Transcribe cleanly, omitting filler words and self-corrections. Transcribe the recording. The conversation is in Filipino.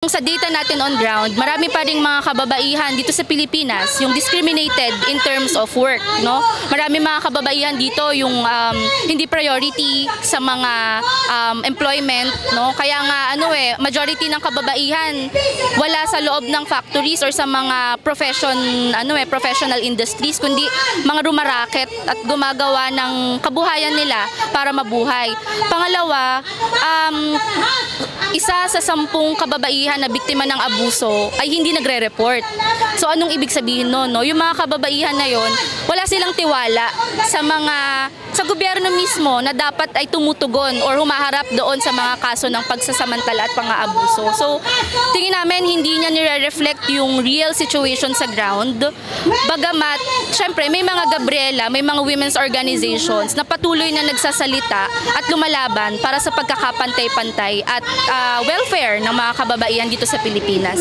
Sa data natin on ground, marami pa ring mga kababaihan dito sa Pilipinas yung discriminated in terms of work, no? Marami mga kababaihan dito yung hindi priority sa mga employment, no? Kaya nga majority ng kababaihan wala sa loob ng factories or sa mga professional industries, kundi mga rumaraket at gumagawa ng kabuhayan nila para mabuhay. Pangalawa, isa sa 10 kababaihan na biktima ng abuso ay hindi nagre-report. So anong ibig sabihin no? Yung mga kababaihan na yon, wala silang tiwala sa gobyerno mismo na dapat ay tumutugon or humaharap doon sa mga kaso ng pagsasamantala at pang-aabuso. So tingin namin hindi niya nire-reflect yung real situation sa ground. Bagamat, syempre may mga Gabriela, may mga women's organizations na patuloy na nagsasalita at lumalaban para sa pagkakapantay-pantay at welfare ng mga kababaihan dito sa Pilipinas.